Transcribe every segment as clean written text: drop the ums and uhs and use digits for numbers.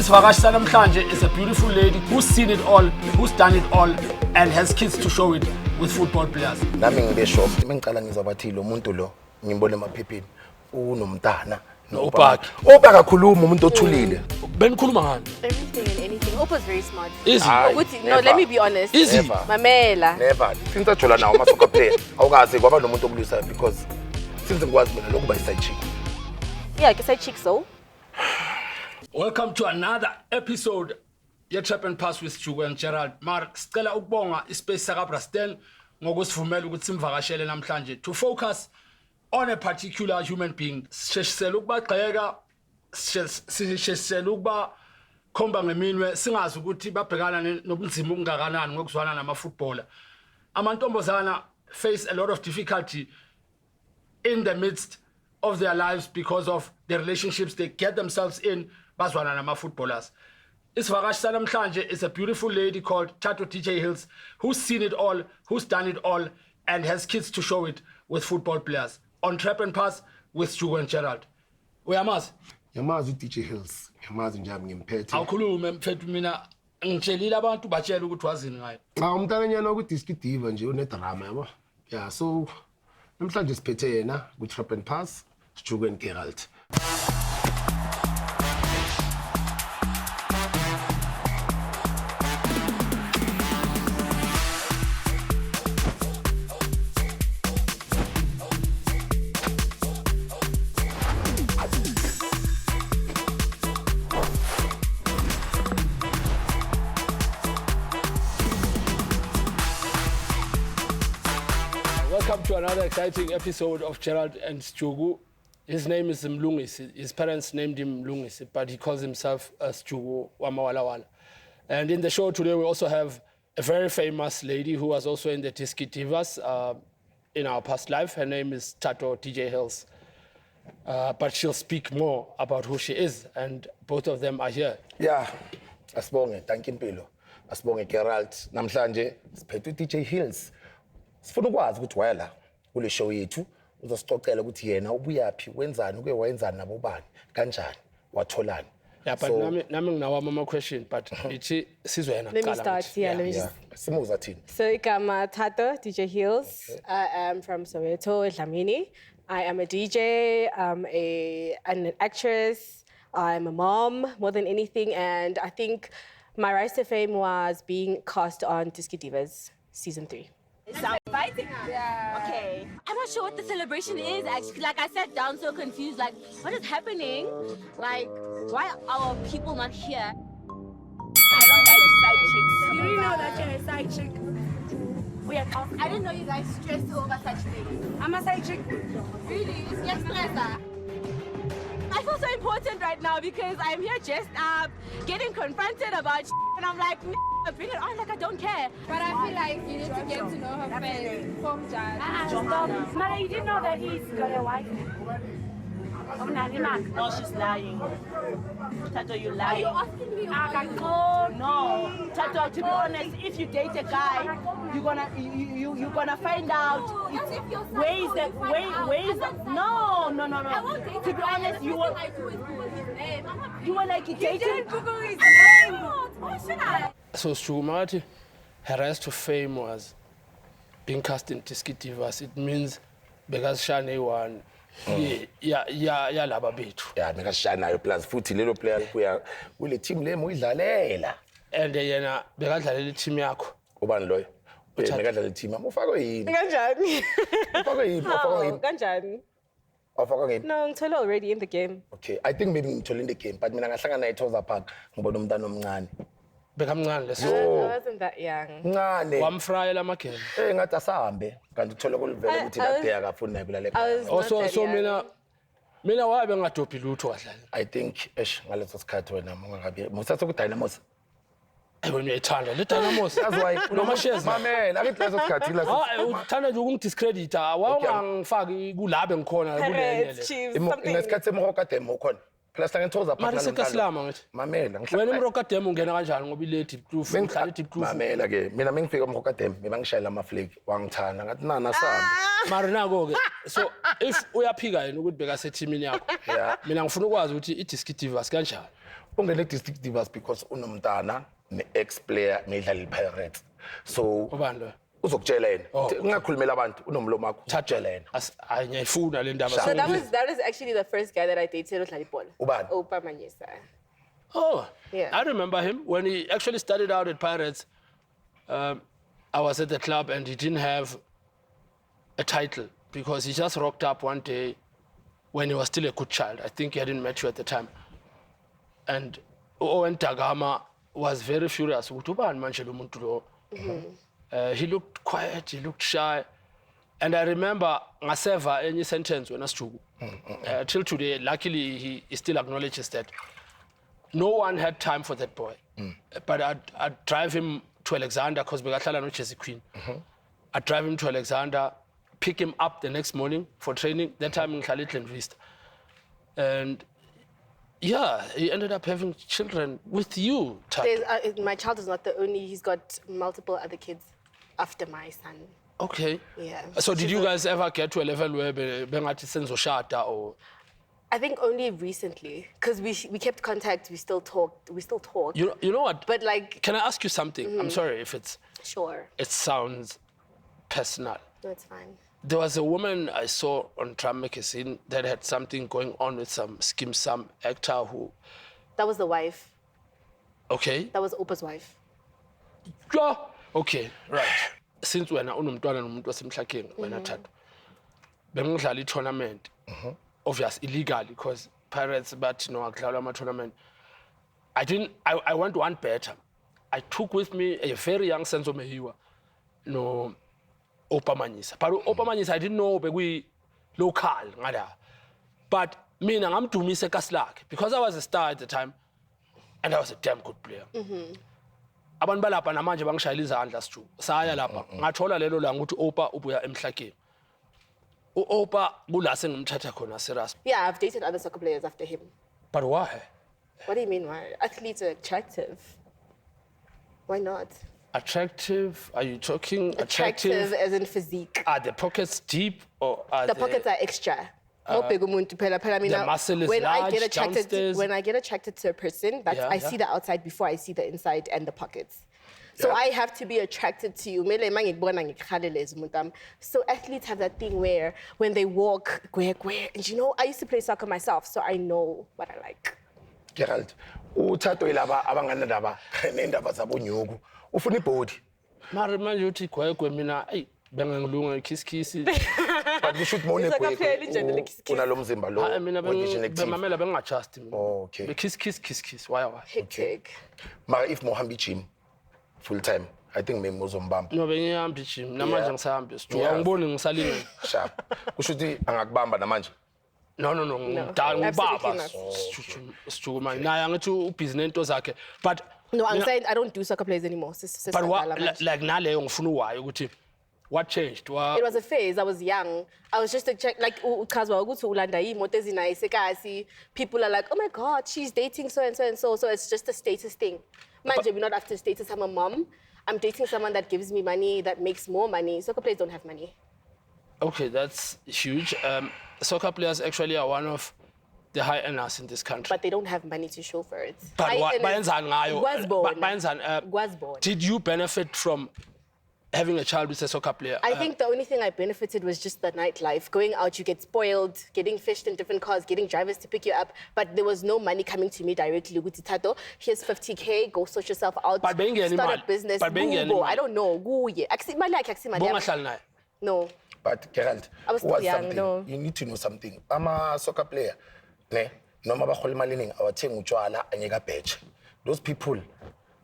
Isivakashi sanamhlanje is a beautiful lady who's seen it all, who's done it all, and has kids to show it with football players. Nami ngibesho mengicala ngizobathi lo muntu lo ngimbone emaphepheni unomntana no-Ubhaki. Ubhaki akakhuluma umuntu othulile. Benikhuluma ngani? Everything and anything. Opa's very smart. Easy. Ukuthi, no, let me be honest. Easy. Mamela. Never. Since ajola nawo ama-soccer player awukazi kwaba nomuntu okulisa because since ngikwazi mina lokuba iside chick. Yeah, I chick so. Welcome to another episode ye-Trap and Pass with Sizwe and Gerald. Mar sicela ukubonga ispace sakaBrastel ngokusivumela ukuthi simvakashele namhlanje to focus on a particular human being. Sishesela ukubagxeka, sishesela ukuba khomba ngeminwe singazi ukuthi babhekana nobunzima obungakanani ngokuzwana nama-footballer. Amantombazana face a lot of difficulty in the midst of their lives because of the relationships they get themselves in bazwana nama-footballers. Isivakashi sanamhlanje is a beautiful lady called Thato DJ Hills who's seen it all, who's done it all, and has kids to show it with football players. On Trap and Pass with Sizwe and Gerald. Uyamazi? Yamazi DJ Hills. Yamazi njami ngimphethe. Awukhulume mfethu mina ngitshelile abantu batshela ukuthi wazini ngayo. Umntananyana ukuthi diva nje unedrama yabo. Yeah, so namhlanje siphethe yena ku Trap and Pass Sizwe and Gerald. Welcome to another exciting episode of Gerald and Sizwe. His name is Mlungisi. His parents named him Mlungisi, but he calls himself Sizwe Wamawala Wala. And in the show today, we also have a very famous lady who was also in the Disky Divas in our past life. Her name is Thato DJ Hills. But she'll speak more about who she is, and both of them are here. Yeah, asibonge, thank you Mpilo. Asibonge Gerald. Namhlanje siphethe DJ Hills. Sifuna ukwazi ukuthi wena kule show yethu uzosixoxela ukuthi yena ubuyaphi wenzani uke wayenzani nabo bani kanjani watholani. Yeah, but nami nginawa mama question but ithi sizwe yena Let me start. Yeah, let me just. Simuza thini? So igama Thato DJ Hills. Okay. I am from Soweto, Dlamini. I am a DJ, an actress, I'm a mom more than anything, and I think my rise to fame was being cast on Disky Divas season 3. So fighting? Yeah. Okay. I'm not sure what the celebration is actually. Like I sat down so confused, like what is happening? Like why are people not here? I don't like side chicks. You didn't know that you're a side chick. I didn't know you guys stress over such things. I'm a side chick. Really? Yes, stress. I feel so important right now because I'm here just getting confronted about and I'm like, bring it on, like I don't care. But I feel like you need to get to know her first. From Judge. Mother, you didn't know that he's got a wife? No, she's lying. Thato, you lying. Are you asking me? No, Thato, to be honest, if you date a guy, you're gonna find out where is the no. I won't date To be honest, you were I do is Google his name. you were like dating. Didn't Google his name. Why should I? So Sizwe, her rise to fame was being cast in Disky Divas. It means because Shane won. Yeah, laba bethu. Yeah, meka shanayo plus futhi lelo player kuya kule team lemo idlalela. And yena bekadlalela team yakho. Ubani loyo? Meka dlalela team ufakwe yini? Kanjani? Ufakwe yini? Kanjani? Ufakwe yini? No, ngithola already in the game. Okay, I think maybe ngithola in the game, but mina ngahlangana naye Thoza Park ngibona umntana omncane. Bekamncane leso. I wasn't that young. Mncane. Wamfrayela amagele. Ngathi asahambe kanti uthola kulivela ukuthi lade akafuni naye kulalela. Mina wabe ngadophi lutho wadlala. I think ngaleso sikhathi wena ungabe musathu ku Dynamos. Wena uyayithanda le Dynamos. That's why Noma shares. Mamela akithi leso sikhathi la. Uthanda nje ukungidiscredita. Awangifaki kulabe ngikhona kulele. Ngesikhathi semhoka demo khona. Phela sangithoza Mara sekasilama ngithi. Mamela Wena umrokadem ungena kanjani ngoba ile deep groove uhlala deep groove. Mamela ke mina mengifika umrokadem bangishayela amaflake wangithana ngathi nana sami. Mara nako ke so if uyaphika yena ukuthi beka seteamini yakho. Yeah. Mina ngifuna ukwazi ukuthi i-disc divas kanjani. Ungene district divas because unomntana ne-ex player nedlala iPirates. So Ubani lo? uzokutshela yena ungakhulumela abantu unomlomo wakho uthatshela yena. Ayiyifuna le ndaba. So that was actually the first guy that I dated with Lalipol. Ubani? Opa Manyisa. Oh, Yeah. I remember him when he actually started out at Pirates. I was at the club and he didn't have a title because he just rocked up one day when he was still a good child. I think he hadn't met you at the time. And Owen Tagama was very furious. He looked quiet, he looked shy. And I remember ngaseva any sentence when I was till today, luckily he still acknowledges that no one had time for that boy. But I'd drive him to Alexander because Begatlala no Chelsea Queen. I'd drive him to Alexander, pick him up the next morning for training, that time in Khalitland Vista. And yeah, he ended up having children with you, Thato. My child is not the only, he's got multiple other kids after my son. Okay. Yeah. So did you guys ever get to a level where bengathi senzoshada or? I think only recently, because we kept contact, we still talk. You know what? But like, Can I ask you something? I'm sorry if sure, it sounds personal. no, it's fine. There was a woman I saw on Drum Magazine that had something going on with some actor who. That was the wife. Okay. That was Opa's wife. Yeah. Okay, right. Since wena unomntwana nomuntu wasemhlakeni wena Thato. Bengidlala i-tournament. Obvious illegally because Pirates but no akudlalwa ama-tournament. I went one better. I took with me a very young Senzo Mehiwa no Opa Manyisa. But Opa Manyisa I didn't know bekwi local ngada. But mina ngamdumise kaslakhe because I was a star at the time and I was a damn good player. Abantu balapha namanje bangishayela izandla siju. Saya lapha ngathola lelo la ukuthi Opa ubuya emhlakeni. Opa kula sengimthatha khona serious. Yeah, I've dated other soccer players after him. But why? What do you mean why? Athletes are attractive. Why not? Attractive? Are you talking Attractive as in physique. Are the pockets deep or are The pockets are extra. The muscle is when I large get attracted downstairs. when I get attracted to a person, that's I see the outside before I see the inside and the pockets. So I have to be attracted to you. So athletes have that thing where when they walk, and you know, I used to play soccer myself, so I know what I like. Gerald, uThatho ilaba abanganandaba nendaba zabonyuku. Ufuna ibhodi. Mara manje uthi gwegwe mina hey bengangilunga ikhisikisi. But you should mone gwegwe. Unalomzimba lo. Mina bemamela bengadjust mina. Okay. Kiss. Why? Hectic. Mara if mohamba gym full time, I think maybe uzombamba. No bengihamba gym namanje ngisahambe sijo. Angiboni ngisalile. Sharp. Kusho ukuthi angakubamba namanje. No. Ngidala ubaba. Sijo manje. Naye angithi ubhizinesi into zakhe. But no, I'm saying I don't do soccer players anymore. But what, like naleyo ngifuna uwayo ukuthi what changed? It was a phase. I was young. I was just a check like uchazwa ukuthi ulanda imoto ezinayice kasi. People are like, "Oh my god, she's dating so and so and so." So it's just a status thing. Manje, we're not after status. I'm a mom. I'm dating someone that gives me money, that makes more money. Soccer players don't have money. Okay, that's huge. Soccer players actually are one of the high earners in this country. But they don't have money to show for it. But did you benefit from having a child with a soccer player? I think the only thing I benefited was just the nightlife. Going out, you get spoiled, getting fished in different cars, getting drivers to pick you up. But there was no money coming to me directly. Ukuthi Thato, here's 50K, go sort yourself out, start a business. I don't know. No. But Gerald, I was still young, no. You need to know something. I'm a soccer player. Noma bahola imali eningi awathenga utshwala anyeka badge. Those people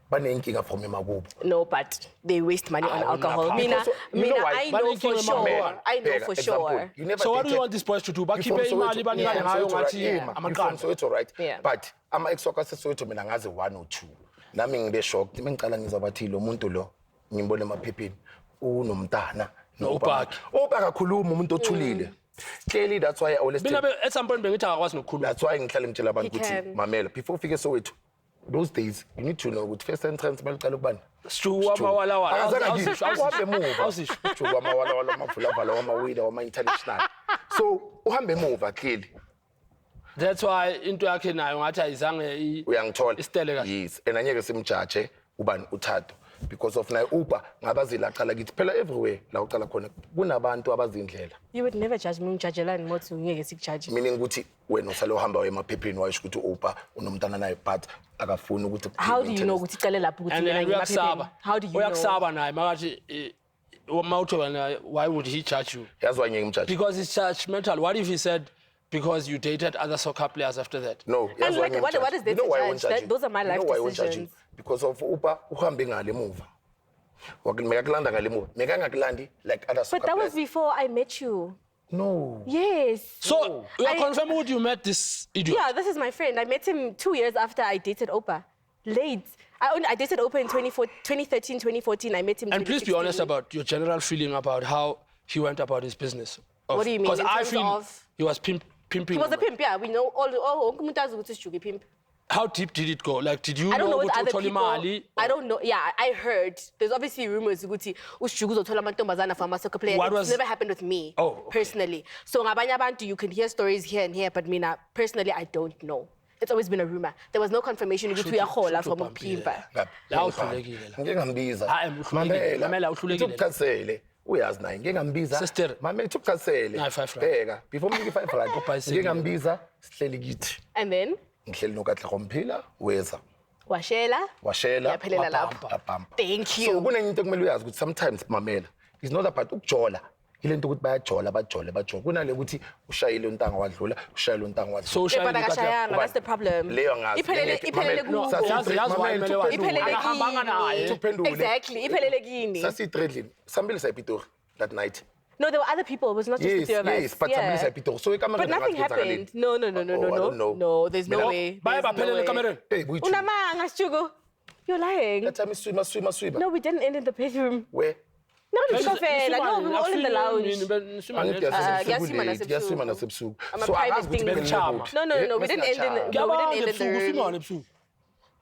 banenkinga from emakubo. No, but they waste money on alcohol. Mina, I know for sure. I know for sure. So what do you want these boys to do? Bakhiphe imali banikane ngayo ngathi amaqanda. So it's all right. Yeah. But ama ex-soccer sesowethu mina ngaze 1 or 2. Nami ngibe shocked. Mengicala ngizabathi lo muntu lo ngimbone emaphepheni unomntana. No, Opa akakhuluma umuntu othulile. Clearly, that's why I always tell, at some point bengithi akakwazi nokukhuluma. that's why ngihlala ngitshela abantu He ukuthi can. mamela before ufike Soweto those days you need to know ukuthi first entrance maliqala ukubani. Shuwa mawalawala. Uhambe emuva. Shuwa mawalawala mavulavala wamawida wama-international. So uhambe emuva clearly. That's why into yakhe nayo ngathi ayizange Uyangithola. Isitele kahle. Yes, and angeke simjaje ubani uThatho because of naye Uber ngabazila aqala kithi phela everywhere la uqala khona kunabantu abazindlela. You would never judge me, ngijudgelani mothi ngeke sikujudge. Meaning ukuthi wena usale uhamba emaphepheni wayisho ukuthi Uber unomntana naye but akafuni ukuthi How do you know ukuthi icale lapho ukuthi And mina ngimaphepheni? How do you know? Uyakusaba naye makathi mawuthola why would he judge you? Yazi why ngimjaje? Because it's judgmental. What if he said because you dated other soccer players after that? No, And yazi why like, what ngimjaje? is there You know to why I judge? won't judge you? Those are my You life know why I won't judge you? decisions. Because of Uber uhambe ngale muva. Mekakulanda ngale muva. Mekangakulandi like other soccer But that was players. before I met you. No. Yes. So you are confirming that you met this idiot? Yeah, this is my friend. I met him 2 years after I dated Opa. Late. I dated Opa in 2013, 2014. I met him in And please be 2016. honest about your general feeling about how he went about his business. What do you mean, Because in I terms feel of- he was pimping. He was a pimp, yeah. We know all umuntu azi ukuthi uSjugu pimp. How deep did it go? Like, did you I don't know with ukuthi other uthola people. imali? I don't know. Yeah, I heard. There's obviously rumors ukuthi uSjugu uzothola amantombazana from a soccer player. What It's was- never happened with me, Oh, okay. personally. So ngabanye abantu, you can hear stories here and here, but mina, personally, I don't know. It's always been a rumor. There was no confirmation ukuthi uyahola from a pimpa. La uhlulekile la. Ngeke ngambiza. Hayi, uhlulekile. Mamela, uhlulekile. Ubukhasele. Uyazi naye ngeke ngambiza. Sister. Mama ethi ubukhasele. Nayi, 5 rand. Bheka, before ngike 5 rand. Ubhayisikili. Ngeke ngambiza sihleli kithi. And then, Ngihleli noKatla Komphila weza. washela. Washela. Yaphelela wabhamba. lapho. Wabhamba. Thank So you. kunenye into ekumele uyazi ukuthi sometimes mamela is not about ukujola. Ilento ukuthi bayajola bajole. Kunale ukuthi ushayile untanga wadlula, ushayile untanga wadlula. So But ushayile akashayanga, that's the problem. Leyo ngazi. Iphelele kubo. Yazi why kumele wazi. Iphelele Akahambanga naye. kini. Exactly. Iphelele kini. Sasitredlini. Sambili sayipitori that night. No, there were other people. It was not just the Yes, three of us. yes, but sambili sayipitori. So But nothing happened. No. I don't know. No, there's no way. Baye There's no baphelele way. kamereni. Hey, buyithi. Unamanga, Sjugu. You're lying. That time swima. No, we didn't end in the bedroom. Where? No, no, we were all in the lounge. Ngiyaswima nasebusuku. nasebusuku. I'm a So private akazi ukuthi thing. bengichama. No, we didn't end in the Ngiyabona ebusuku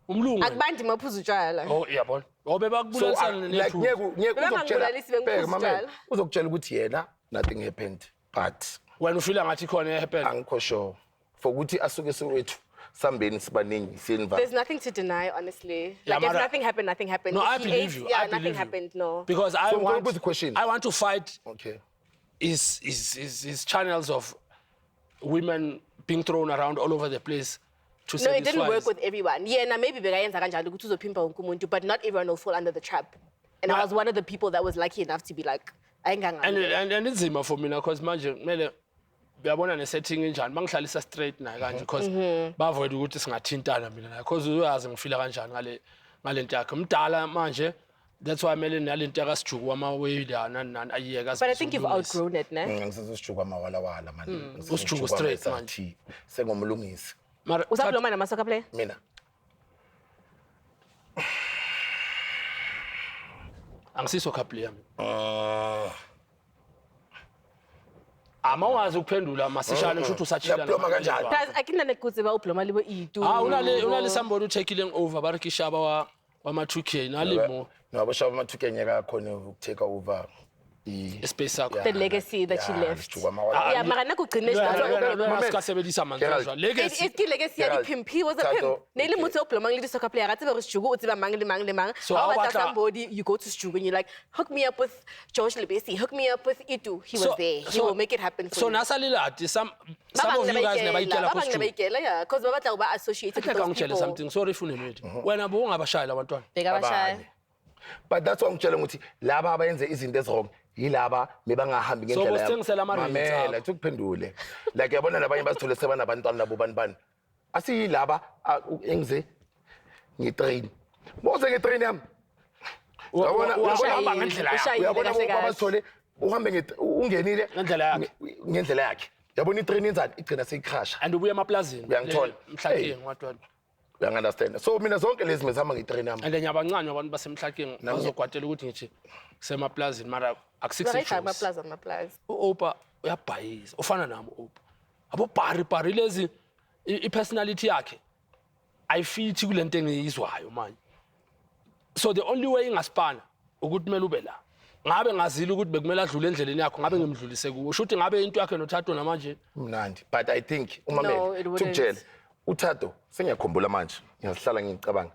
umlungu. Akubandi maphuzu utshwala. Oh, yabona. Obe So bakubulalisana like nethu. Bebangangibulalisi bengiphuza utshwala. uzokutshela ukuthi yena nothing happened but Wena ufila ngathi khona happen. angikho sure for ukuthi asuke Soweto sambeni sibaningi silva. There's nothing to deny, honestly. Yeah, Like, if Mara- nothing happened, nothing happened. No, If I he believe ate, you. Yeah, I nothing believe you. happened, no. Because I So go with the want question. I want to fight Okay. his channels of women being thrown around all over the place to No, satisfy it didn't work his- with everyone. Yeah, na maybe bekayenza kanjalo ukuthi uzopimpa wonke umuntu, but not everyone will fall under the trap. And I was one of the people that was lucky enough to be like, ayinganga. and it's zima for mina because manje kumele uyabona ne-setting enjani bangihlalisa straight naye kanje because bavoid ukuthi singathintana mina naye because uyazi ngifila kanjani ngale nto yakhe mdala manje that's why kumele nale nto yakasijuku wamaweyila nani ayiyeka But I think you've outgrown it, ne? Ngisizosijuka amawalawala man. Usijuku straight manje. Sengomlungisi. mara Usabloma nama-soccer player? Mina. angisiso couple yami amawazi ukuphendula masishane kusho ukuthi usachila Uyabloma kanjani? Guys, akina nekutse ba ubloma libo itu. unale somebody utaking over barikishaba wama-2K nalimo Nabashaba amathuke nyaka khona ukutake over space yakho The legacy that she left. Sijuka amawalawala. Yeah, mara nakugcina sikasebenzisa manzazwa legacy It's legacy ya Gerald, di-pimp. He was a Thato, pimp. Ne le motho o blomang le di-soccer player. Ga tsebe gore Sjugu o tseba mang le mang le mang. So, Ha o how batla about somebody, you go to Sjugu and you're like, hook me up with George Lebesi, hook me up with Itu. He was there. He will make it happen for so you. nasalilati some of you guys never ikela Ba bang ne ba ikela, yeah, because ba batla go ba associated with those ngitshele people. something sorry funeni wethu wena bowungabashayela abantwana Beka bashaya. Abanye. But that's why ngitshela ukuthi laba abayenze izinto ezirong yilaba mebangahambi So, ngendlela usithengisela ama-rates mamela akho. ukuphendule like yabona nabanye bazithole sebanabantwana labo bani asiyilaba engize ngitrain mose ngitrain yami uyabona uhamba ngendlela yakho. Ushayile uyabona kahle kahle. babazithole uhambe ungenile Ngendlela yakhe. ngendlela yakhe yabona itrain enzani igcina seyikrasha and ubuye emaplazini Uyangithola? mhlakeni Hey. ngatwana uyangunderstand so mina zonke lezi mezihamba ngitrain yami and nyabancane abantu basemhlakeni bazogwatela ukuthi ngithi kusemaplazini mara Right, akusikho my plaza. uOpa uyabhayisa ufana nami Opa abo bari lezi I-personality yakhe ayifithi kulento engiyizwayo manje so the only way ingaspana ukuthi kumele ube la ngabe ngazile ukuthi bekumele adlule endleleni yakho ngabe ngimdlulise kuwo shuthi ngabe into yakhe noThatho namanje mnandi but I think umamela tukutshela uThatho sengiyakhumbula manje ngiyasihlala ngicabanga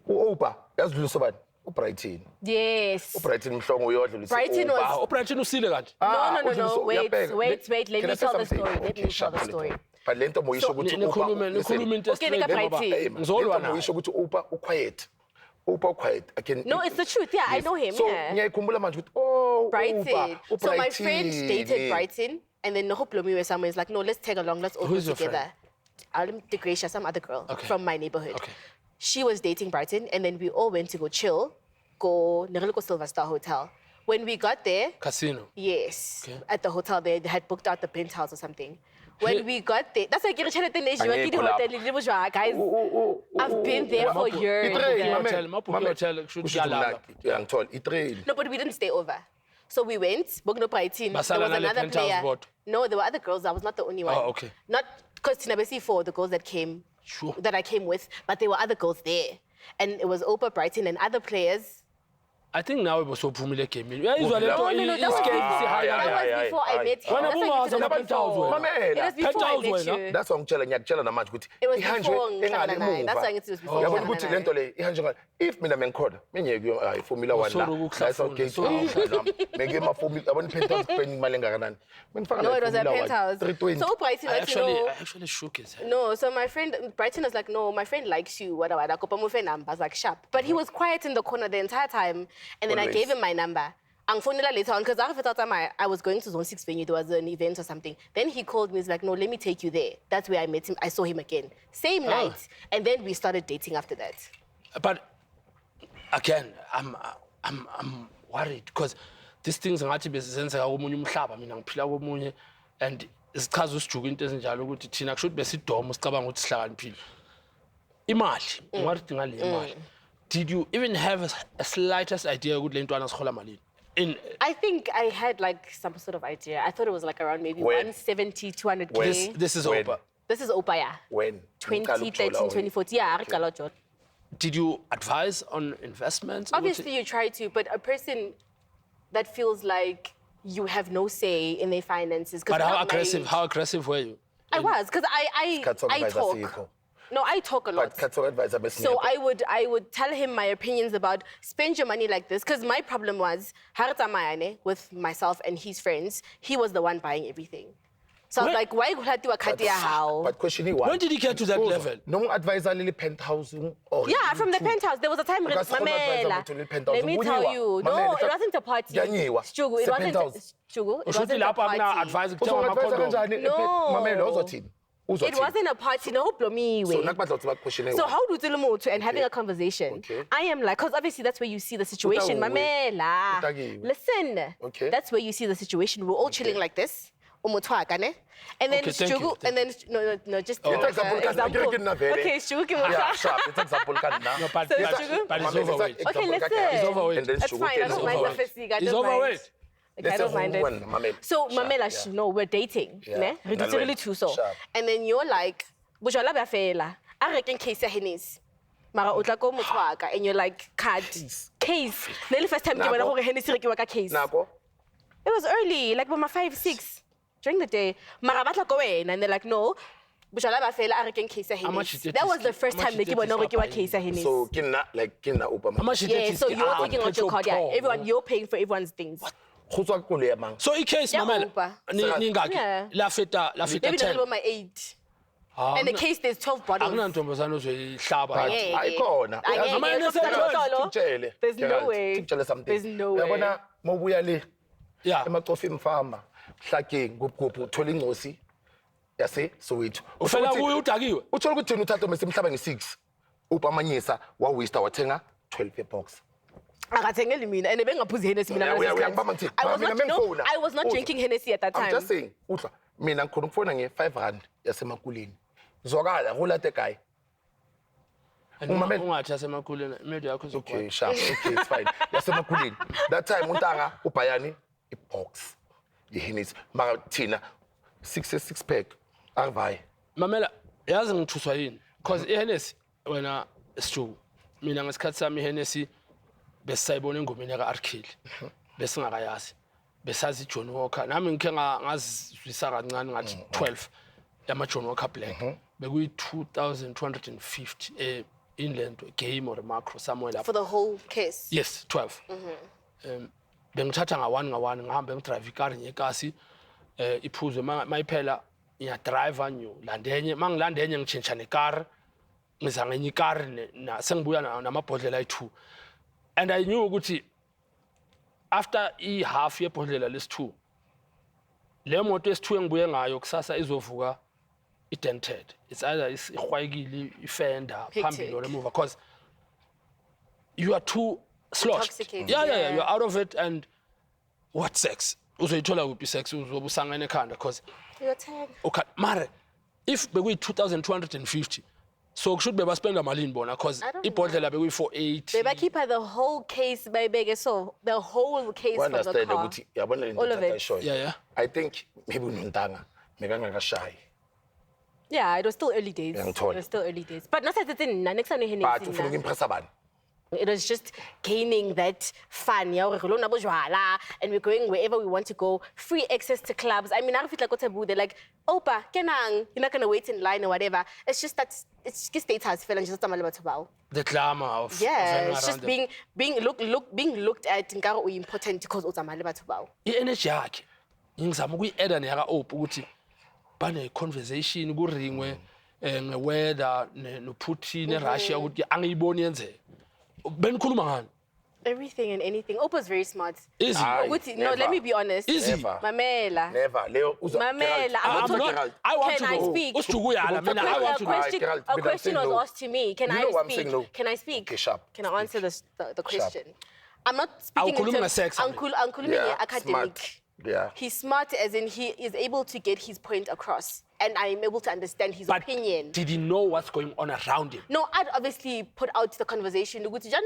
uOpa yazidlulisa bani uBrighton Yes. uBrighton mhlongo uyodlulisa Brighton was. uBrighton usile kanti No. Wait. Let me tell the story. Let me tell the story. but lento moyisho ukuthi nikhuluma into Okay, nigga, Brighton. ngizolwa lento moyisho ukuthi Upa uquiet again No, it's the truth. Yeah, I know him. so Yeah. ngiyayikhumbula manje ukuthi Brighton. Upa So my friend dated Brighton, and then Nohoplomi were somewhere. Is like, no, let's tag along. Let's all go Who's your together. Alim Degracia, some other girl from my neighborhood. Okay. She was dating Brighton, and then we all went to go chill, go Nerliko Silver Star Hotel. When we got there, casino yes, Okay. at the hotel they had booked out the penthouse or something. When we got there, that's why guys. I've been there for years. hotel should yalala ngiyangithola itrain No, but we didn't stay over. So we went, Bogno Brighton. There Basala was nale another penthouse player. board. No, there were other girls. I was not the only one. Oh, okay. Not because Tinabesi for the girls that came, Sure. that I came with, but there were other girls there. And it was Opa, Brighton, and other players. I think now bosophumile game uyayizwa lento No, that was before I met him. Wena That's why bungazi it was ama-penthouse before. wena. It was before I Penthouse met wena? you. that's why ngiyakutshela namanje ukuthi It was ihanjwe before engale ngihlangana naye. That's why emuva ngithi it was before yabona ngihlangana ukuthi naye. lento le ihanjwe ngale if mina mengikhona mengiyeke Formula 1 Sorry, la ukuhlafuna, Southgate sorry. mengike ma Formula yabona penthouse spending imali engakanani mengifaka No, it was a Formula 1, penthouse. 320 So Brighton, like, no. I actually shook his head. No, so my friend Brighton was like, no, my friend likes you. What I was like, sharp. But he was quiet in the corner the entire time. And then I Always. gave him my number. I'm phoning later on because I was going to Zone 6 venue. There was an event or something. Then he called me. He's like, no, let me take you there. That's where I met him. I saw him again. Same night. And then we started dating after that. But again, I'm worried because these things ngathi bezenzeka komunye umhlaba mina ngiphila komunye and isichaza usijuka into ezinjalo ukuthi thina kusho ukuthi besidomo sicabanga ukuthi sihlakaniphile. Imali, ngathi ngale imali. Did you even have a slightest idea ukuthi le ntwana sihola malini? I think I had like some sort of idea. I thought it was like around maybe When? 170, 200K. This is When? over. This is Opa, yeah. when 2013, 2014. Yeah, okay. Did you advise on investments? Obviously, you try to, but a person that feels like you have no say in their finances. 'cause But we're how not aggressive? married. How aggressive were you? I was, because I talk. asikho No, I talk a lot. but katso advisor So I would tell him my opinions about spend your money like this. Because my problem was Harita Mayane with myself and his friends. He was the one buying everything. So I was When- like, why would I do a katia how? but question is one When did he get to that level? no advisor lili penthouse or Yeah, from the penthouse. There was a time with Because someone advised Mamela. them to live penthouse. Let me Kunyiwa. tell you. No, Mamela, it wasn't a party. Kuyanyiwa. Stugu, it Se wasn't. penthouse. Stugu, it Ushuthi wasn't a lapho akuna party. advise kuthenga uzongadvisa ama-condom. kanjani No. mamela uzothini It wasn't a party. No, so blomiwe. nakubadla ukuthi bakuquestione So how do you tell to and having a conversation? Okay. I am like, because obviously that's where you see the situation. Utakiwe. Mamela, Utakiwe. listen. Okay. That's where you see the situation. We're all chilling like this. Umutwaka, ne? And then Okay, thank you. Stugu, and then no, just It's example kan example. na vele. Okay, Stugu. yeah sharp it's example kan na No, but So but Stugu- but it's Mamela, overweight. it's Okay, example listen. It's overweight. and then That's Shugu fine. I can don't mind the overweight. physique. I It's don't mind. overweight. Like, I Let's don't say mind one, it. Mamela. So Sharp, Mamela, yeah. no, we're dating. Yeah. Ne? Re dutse re le two so. Sharp. And then you're like, bojwala ba fela. A rekeng case ya Hennessy. Mara o tla ko motho wa ka, and you're like, card. Case. Ne le first time ke bona Nako. gore Hennessy rekiwa ka case. nako It was early, like by 5, 6 during the day. Mara batla ko wena, and they're like, no. Bojwala ba fela a rekeng case ya much Hennessy. it That is- was the first how much time ne it ke bona is gore ke wa up case ya Hennessy. so kina upa How much Yeah, so you're taking out your card, yeah. Everyone, you're paying for everyone's things. go tswa ko le mang So i-case Yeah, mamela Uber. ningaki Yeah. la feta Maybe the 10. little my 8. And the case, there's 12 bottles. Akunantombazana ozoyihlaba. Yeah. ayikhona Angeke, Amanye ngeke asenjalo. solo. Tukutshele, There's no Gerald, way. tukutshele something There's no way. yabona mawubuya le Yeah. emacofi mfama hlakeng gubgubhu uthola ingosi yase Soweto Ufela kuye udakiwe. uthola ukuthi thina uThatho mesimhlaba nge6 upamanyisa wawista wathenga 12 yebox Akathengeli mina and ebengaphuzi Hennessy mina ngaleso uyangibamba sikhathi. ngithini? I was Mina not, no, mengifona. I was not Uzwa. drinking Hennessy at that I'm time. just saying uhlwa mina ngikhona ukufona nge5 yasemakuleni zwakala hulate guy Umamela. Ungathi asemakhuleni media yakho okay izokwazi. sharp okay it's fine yasemakuleni that time untanga ubhayani ibox Yihinis Maratina 6 pack. Arvai. Mamela, yazi ngithuswa yini because iHennessy wena Stu mina ngesikhathi sami iHennessy besayibona engomeni yaka Arkhill besingakayazi besazi John Walker nami ngike ngazizwisa kancane ngathi 12 yama John Walker Black bekuyi 2250 inland game or macro somewhere lapho For the whole case? yes 12 bengithatha nga1 ngihamba ngidrive ikari ngekasi iphuzwe mayiphela iya driver new landenye mangilanda enye ngichange nekar ngiza ngenye ikar na sengibuya namabhodlela ayi2 and I knew ukuthi after half yebhodlela lesi2 le moto esi2 engibuye ngayo kusasa izovuka idented it's either ihwayekile ifender phambili or emuva because you are too sloshed yeah you're out of it and what sex uzoyithola kuphi sex uzobusangene ekhanda because Your turn. okay mara if bekuyi 2250 so kusho ukuthi bebaspenda malini bona because ibhodlela bekuyi 480 They keep her the whole case, baby. So the whole case for the Understand car. ukuthi yabona lento All of it. thatha Yeah. I think maybe unontanga mekangakashayi. Yeah, it was still early days. Yeah, It was still early days. But not that it's in next time But ufuna ukimpressa bani? it was just gaining that fun. Yeah, and we're going wherever we want to go. Free access to clubs. I mean, I feel like they're like, Opa, kenang, you're not gonna wait in line or whatever. It's just that it's just status feel and just the glamour of it's just being looked at important because i-energy yakhe ngizama ukuyi-add neyaka ope ukuthi bane conversation kuringwe ngeweather noPutin neRussia ukuthi angiyiboni yenzeka benikhuluma ngani everything and anything. Opa's very smart. Is he? No, let me be honest. Is he? Mamela. Never. Leo Mamela, I'm not talking. I want Can to I know. speak? I want to know. A question was asked to me. Can I speak? Can I speak? Okay, sharp. Can I answer the question? I'm not speaking in terms sex. Uncle academic. Smart. Yeah. He's smart as in he is able to get his point across. And I'm able to understand his opinion. Did he know what's going on around him? No, I'd obviously put out the conversation. He'd obviously have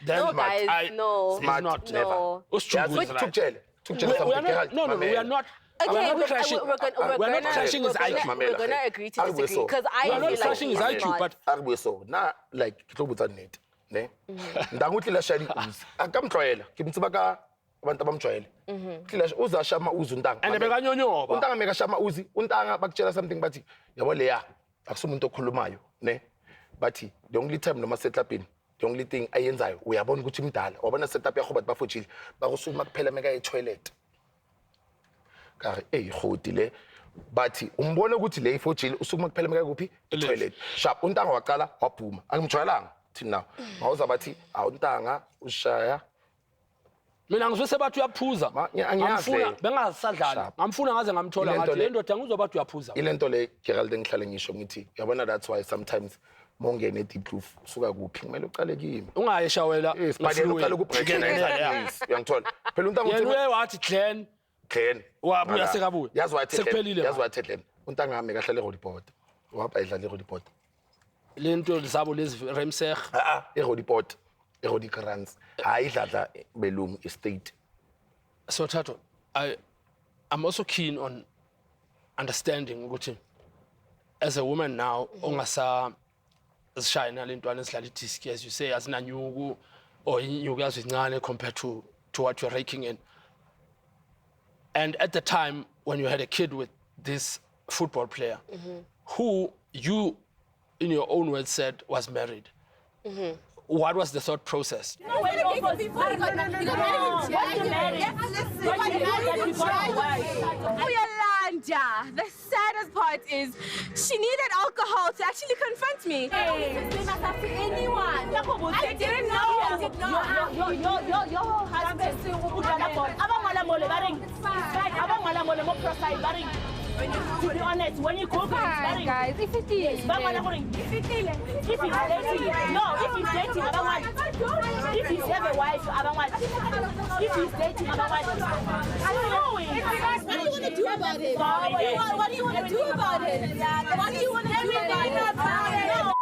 no guys. No, Smart. Not. No. We are not. Okay, we're not crashing his IQ. We're gonna agree to disagree because I We're not feel like crashing his he's IQ, smart. but Arbuso, na like kitlobuza net, ne? Ndanguthi la shari uzi. Akamtshwayela, kimtsibaka abantu abamtshwayele. Kila uza shama uzi untanga. and bekanyonyoba. Untanga meka shama uzi, untanga bakutshela something bathi yabo leya akusumuntu okhulumayo, ne? Bathi the only time noma setupini the only thing ayenzayo uyabona ukuthi imdala wabona setup yakho bathi bafotshile bakusuma kuphela meka etoilet kare khoti le bathi umbona ukuthi le ifotshile usukuma kuphela meka kuphi etoilet sharp untanga waqala waphuma angimjwayelanga thina ngawuza bathi awuntanga ushaya mina ngizwe sebathi uyaphuza ngifuna bengasadlali ngamfuna ngaze ngamthola ngathi le ndoda ngizobathi uyaphuza ilento le Gerald engihlale ngisho ngithi yabona that's why sometimes mongene deep roof suka kuphi kumele uqale kimi ungayeshawela ngifike uqale ukubreakena uyangithola phela untanga yena uyawathi Glen wabuya sekabuya yazi wathi sekuphelile yazi wathi Glen untanga ngame kahlale eRodiport wapha edlala eRodiport lento zabo lezi Remseg eRodiport eRodikrans ayidlala belungu estate. So Thato, I'm also keen on understanding ukuthi as a woman now ongasa zishayina lentwana ezidlala idisk as you say azinanyuku or inyuku yazincane compared to what you're raking in. And at the time when you had a kid with this football player who you in your own words said was married. What was the thought process? The saddest part is she needed alcohol to actually confront me. I didn't know. Your husband to be honest, when you go guys, if it is, if he's dating, if he's have a wife, if he's dating, I don't know. what do you want to do about it? What do you want to do about it? What do you want to do about it?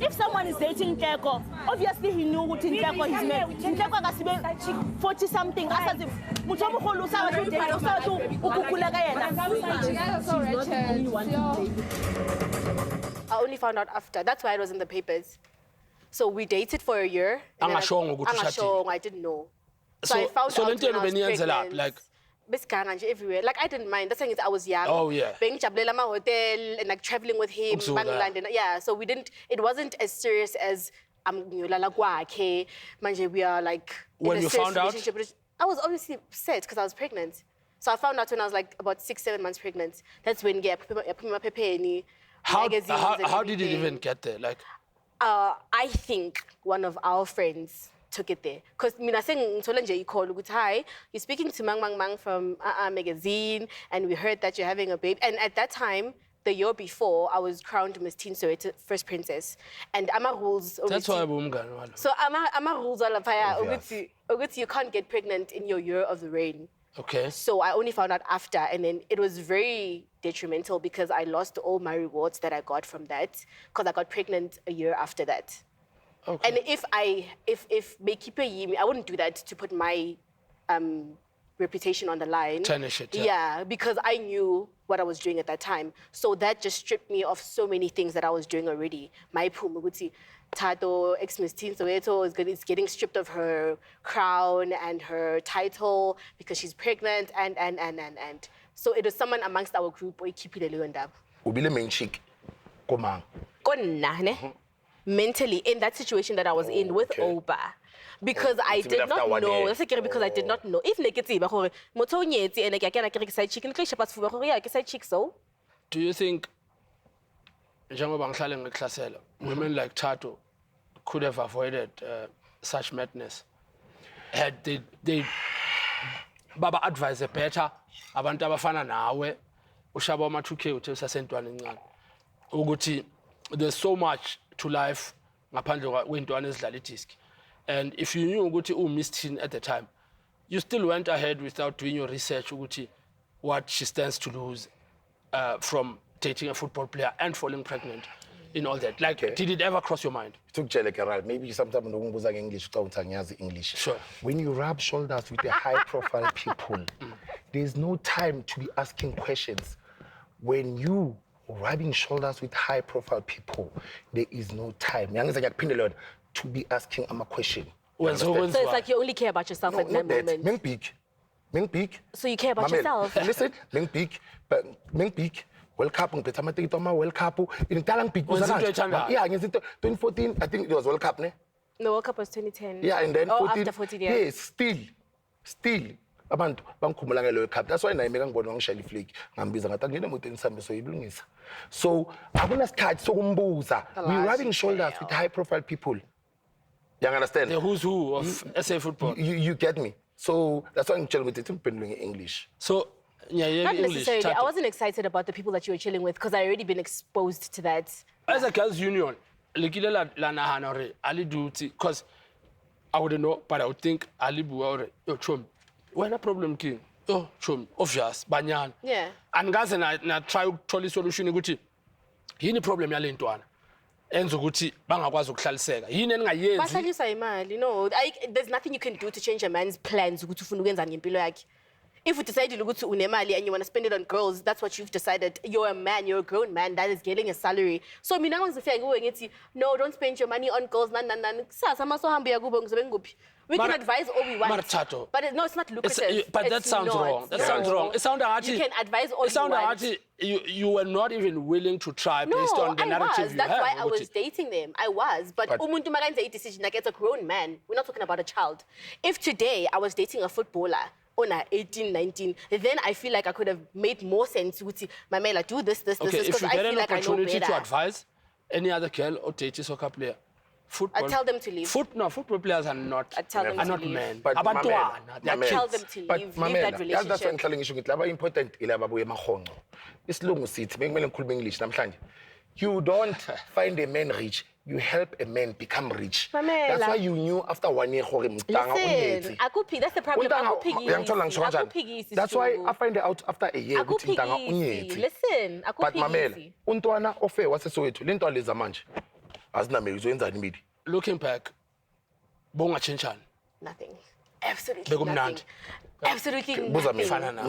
If someone is dating Teko, obviously he knew what Teko is made. Teko has been 40 something. You guys are so wretched. I only found out after. That's why it was in the papers. So we dated for a year. and then I didn't know. So I found out when I was pregnant. Like, everywhere. Like I didn't mind. The thing is, I was young. Oh yeah. Being Jablela ma hotel and like traveling with him. London. Yeah. So we didn't. It wasn't as serious as we are like. When you found out, I was obviously upset because I was pregnant. So I found out when I was like about 6-7 months pregnant. That's when how did it even get there? Like, I think one of our friends took it there. Because I think you called, hi, you're speaking to Mang Mang Mang from magazine, and we heard that you're having a baby. And at that time, the year before, I was crowned Miss Teen Soweto First Princess. And Ama rules. That's why I'm So Ama rules all of you can't get pregnant in your year of the reign. Okay. So I only found out after, and then it was very detrimental because I lost all my rewards that I got from that because I got pregnant a year after that. Okay. And if Mekipe I wouldn't do that to put my reputation on the line. Tarnish it, yeah, because I knew what I was doing at that time. So that just stripped me of so many things that I was doing already. My ukuthi Thato, ex-Miss Teen Soweto, is getting stripped of her crown and her title because she's pregnant and. So it was someone amongst our group who keep it a Ubile main chick, komang. Mentally, in that situation that I was in with Oba. Because I did not know. That's because I did not know. If negative, and side chicken, side chick so. Do you think women like Thato could have avoided such madness had they baba advise better abantu abafana nawe ushaba ama 2K uthi usasentwana encane ukuthi there's so much to life ngaphandle kwentwana ezidlala idisk, and if you knew ukuthi Miss Teen at the time, you still went ahead without doing your research ukuthi what she stands to lose from dating a football player and falling pregnant in all that. Like, did it ever cross your mind? Took Gerald, maybe sometimes in English, English. Sure. When you rub shoulders with the high-profile people, there's no time to be asking questions. When you rubbing shoulders with high-profile people, there is no time to be asking a question. So it's like you only care about yourself at that moment. Meng peak. So you care about yourself. Listen, Meng peak. World Cup, World Cup. In Talang peak. Yeah, 2014, I think it was World Cup, ne? No, World Cup was 2010. Yeah, and then 14. After 14 years. Yeah, still. Abantu bangkhumulanga lo cup. That's why na imeka ngibona ngishaya iflake ngambiza ngathi angene emotweni sami so ibilungisa. So akunasikhathi sokumbuza. We rubbing shoulders with high profile people. You understand? The who's who of SA football. You get me? So that's why I'm telling you, I'm in English. So yeah, not English. Necessarily. I wasn't excited about the people that you were chilling with because I already been exposed to that. As a girls' union, because I wouldn't know, but I would think Ali Buare, yo chum, when a problem king, oh chum, obvious, banyan. Yeah. And guys, and I try to tell you solution. Gucci, he ni problem yale into one. Enzo Gucci, bangakwazi ukuhlaliseka. Yini engayenzi? Bahlalisa imali. No, there's nothing you can do to change a man's plans ukuthi ufuna ukwenza ngempilo yakhe. If you decide ukuthi unemali and you want to spend it on girls, that's what you've decided. You're a man, you're a grown man that is getting a salary. So mina ngizofika nguwe ngithi, no, don't spend your money on girls. Sasa masohambe yakubo ngizobe nguphi. We can advise all we want. But it's not lucrative. But that sounds wrong. That sounds wrong. It sounded you can advise all you want. You were not even willing to try based on the narrative you have. That's why I was dating them. I was. But umuntu makanze a decision like it's a grown man. We're not talking about a child. If today I was dating a footballer, 18, 19, then I feel like I could have made more sense with Mamela, do this, okay, if you get an opportunity to advise any other girl or date a soccer player, football, I tell them to leave. Football players are not men. But I tell them to leave that relationship. That's why I'm telling you, it's important. You don't find a man rich you help a man become rich. Mamela. That's why you knew after 1 year gore mtanga Listen, unyetse. that's the problem. That's why I find out after a year ukuthi mtanga unyetse. Listen, But mamela, untwana ofe waseSoweto, lento aleza manje. Azinameli uzoyenzani midi? Looking back, bongachenjani. Nothing. Absolutely Bekumnandi. nothing. Absolutely Buza nothing. mina.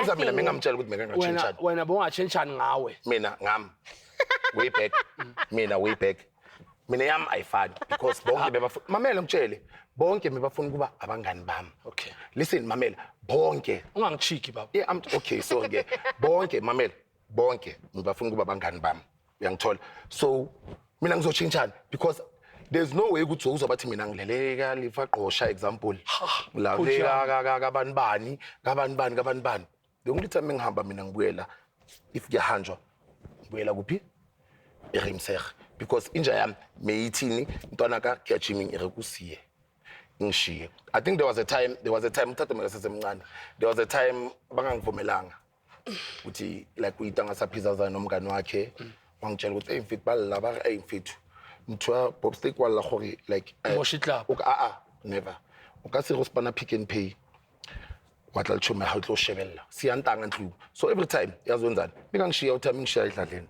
Buza mina mengamtshela ukuthi mekangachenjani. Wena bongachenjani ngawe. Mina ngam. Way back. Mina way back. Mina yami ayifani because bonke bebafuna mamela ngitshele bonke bebafuna kuba abangani bami. Okay. Listen mamela bonke Ungangichiki baba. yeah I'm okay so ke bonke mamela bonke bebafuna kuba abangani bami. Uyangithola. So mina ngizochenjani because there's no way ukuthi uzobathi mina ngileleka lifaqosha example. La kabanibani kabanibani. The only time ngihamba mina ngibuyela if ngiyahanjwa ngibuyela kuphi? Erimser because inja yami meyithini intwana ka kuyajiming irekusiye ngishiye. I think there was a time uthatha mina sesemncane there was a time bangangivumelanga ukuthi like uyitanga saphiza za nomngani wakhe wangitshela ukuthi hey mfethu balaba hey mfethu mthwa popstick wala gore like Moshi club. Never uka se go spana Pick n Pay watla lchoma ha tlo shebella siyantanga ndlu so every time yazonzana mikangishiya uthami ngishiya edladleni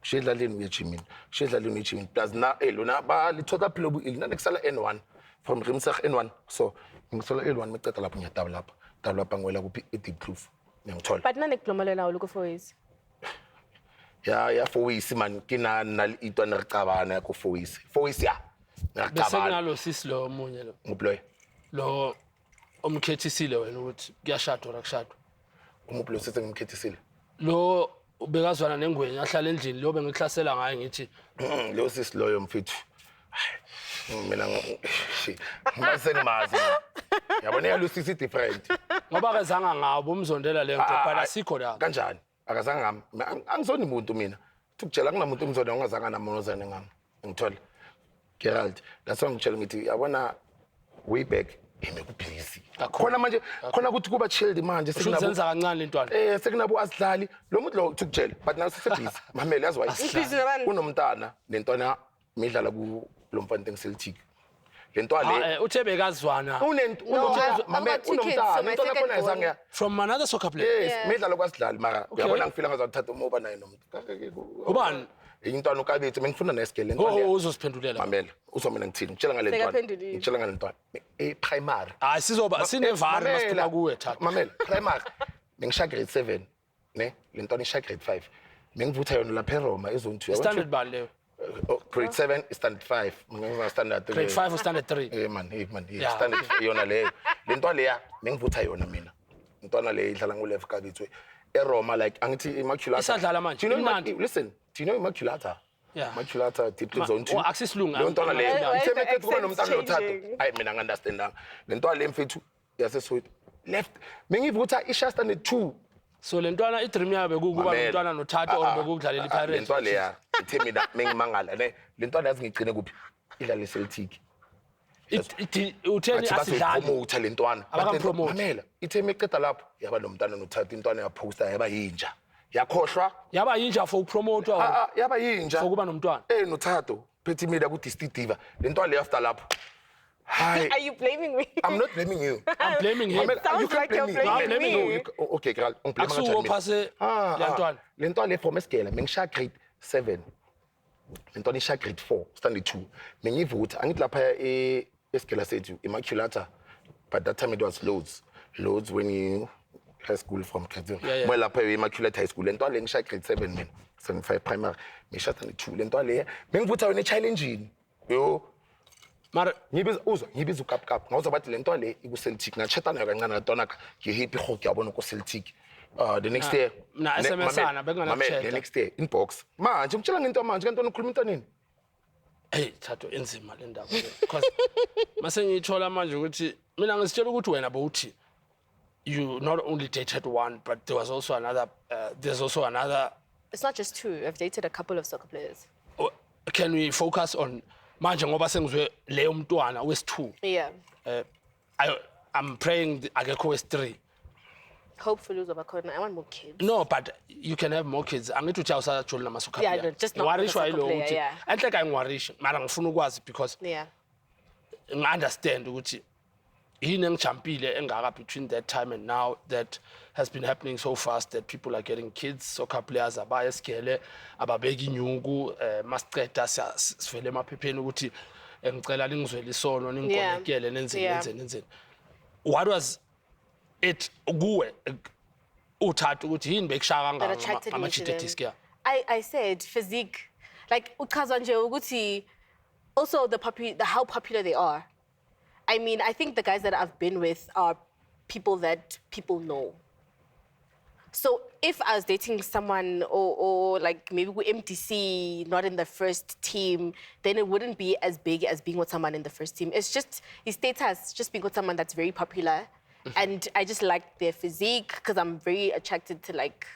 shedlaleni uyejimini shedlaleni uyejimini plus na lona ba lithola philo bu ilina nekusala N1 from Rimsag N1 so ngisola L1 meceda lapho ngiyatabula lapha ngwela kuphi eDeep Kloof ngiyangithola But nane kuhlomela la lokho foyis. ya foyisi man kina itwana ricabana ko foyisi ya Bese kunalo sisi lo omunye lo. nguploy Lo omkhethisile wena ukuthi kuyashadwa la kushadwa. umuploy sese ngimkhethisile Lo ubekazwana nengwenya ahlala endlini lo bengihlasela ngaye ngithi lo sisi loyo mfethu mina ngase ngimazi yabona lo sisi different ngoba kezanga ngabo umzondela lento phela sikho la. kanjani akazange ngami angizoni umuntu mina ukutshela kunamuntu umzona ongazanga namonozane ngami ngithola Gerald that's why ngitshela ngithi yabona way back imekubhizi khona manje khona ukuthi kuba chilled manje Senza kancane lentwana. sekunabo asidlali lo muntu lo ukutshela but now sesebhizi mamele yazi why unomntana lentwana midlala ku lo mfana tengiseltic lentwana le Uthe bekazwana unomntana lentwana khona ayizange from another soccer player. yes midlalo kwasidlali mara uyabona ngifila ngazathatha umoba naye nomuntu Ubani? intwana ukabethu mengifuna nesigele lentwana Uzosiphendulela. mamela uzomina ngithini ngitshela ngale ntwana ngitshela ngale ntwana primary Hayi sizoba sinevari masiphuka kuwe Thato. mamela primary mengisha grade 7 ne lentwana isha grade 5 mengivutha yona lapha eRoma ezontu Standard bani leyo? grade 7 standard 5 mengiva standard 3 Grade 5 or standard 3? man standard yona leyo lentwana leya mengivutha yona mina intwana le idlala ngolef kabithwe eRoma like angithi immaculata Isadlala manje. Listen, do you know immaculata? Yeah. Immaculata deep zone 2. Akusisilungu. Le ntwana le Why is the ithemeke kuba nomntana accent noThatho. changing? Hayi mina ngiunderstandanga. Le ntwana le mfethu yaseSoweto left. Mengivutha isha standard 2. So lentwana idream yabe kuba umntwana noThatho or bekudlalela Le iPirates. ntwana le ya ithemina mengimangala ne. Le ntwana yazi ngigcine kuphi? Idlala eCeltic. Utheni asidlali. Promote le ntwana. Abakampromote. Mamela itheme eqeda lapho yaba nomntana noThatho intwana yaposta yaba yinja. Yakhohlwa Yaba yinja for upromote yaba yinja for kuba nomntwana. noThatho Petty media ku District Diva le ntwana le after lapho hi Are you blaming me? I'm not blaming you I'm blaming him. Sounds like you're blaming me. Okay Gerald ungiblame Akusuko phase lentwana. le ntwana le from esigela mengisha grade 7 le ntwana isha grade 4 standard 2 mengivutha angithi lapha esigela sethu immaculata but that time it was loads when you high school from grade 0 well lapha immaculate high school le ntwana le ngisha grade 7 mina 75 primary ngisha standard 2 le ntwana le mengivutha yona challenge yo Mara ngibiza ukap ngawuza bathi le ntwana le iku-Celtic ngachata nayo kancane ntwana ngihappy ho ngiyabona ku-Celtic the next year na SMS ana bekungana the next year inbox manje umtshela ngento manje kanti ukhuluma into nini hey Thato enzima le ndaba because mase ngithola manje ukuthi mina ngisitshela ukuthi wena uthi you not only dated one but there was also another there's also another. It's not just two. I've dated a couple of soccer players. Can we focus on manje ngoba sengizwe leyo mntwana wes2? Yeah. I'm praying akekho wes3. Hopefully, I want more kids. No, but you can have more kids. Angithi uthi awusajola namasoccer Yeah, player. no, just not the soccer player, ukuthi yeah. enhle kayingwarishi mara ngifuna ukwazi because Yeah. ngi-understand ukuthi yini engijampile engaka between that time and now that has been happening so fast that people are getting kids, soccer players abaya esigele ababeka inyuku masiceda sivele emaphepheni ukuthi ngicela lingizwele isono ningikonekele nenzeni. What was it kuwe uthatha ukuthi yini bekushaya kangaka ama-cheated disc? I said physique. Like uchazwa nje ukuthi also how popular they are. I mean, I think the guys that I've been with are people that people know. So if I was dating someone or like maybe with MTC, not in the first team, then it wouldn't be as big as being with someone in the first team. It's just his status, just being with someone that's very popular. And I just like their physique because I'm very attracted to like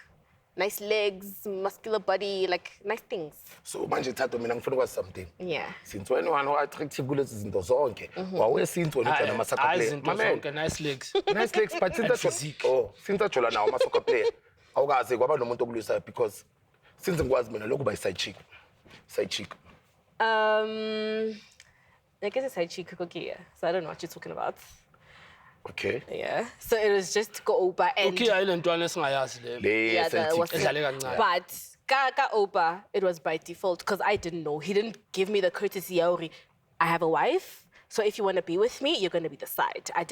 nice legs, muscular body, like nice things. So manje Thato mina ngifuna ukwazi something. Yeah. Since wena attractive kulezi zinto zonke. Wawesinto wena nama-soccer player. Nice legs. Nice legs, but since ajola nawo ama-soccer player, awukaze kwaba nomuntu okulwisayo because since ngikwazi mina lokhu ba side chick. I guess it's side chick cookie, so I don't know what you're talking about. Okay. Yeah. So it was just go over and Okay, ile ntwana esingayazi le. yeah, that was Edlale kancane. but ka Opa, it was by default because I didn't know. He didn't give me the courtesy. I have a wife, so if you want to be with me, you're going to be the side. I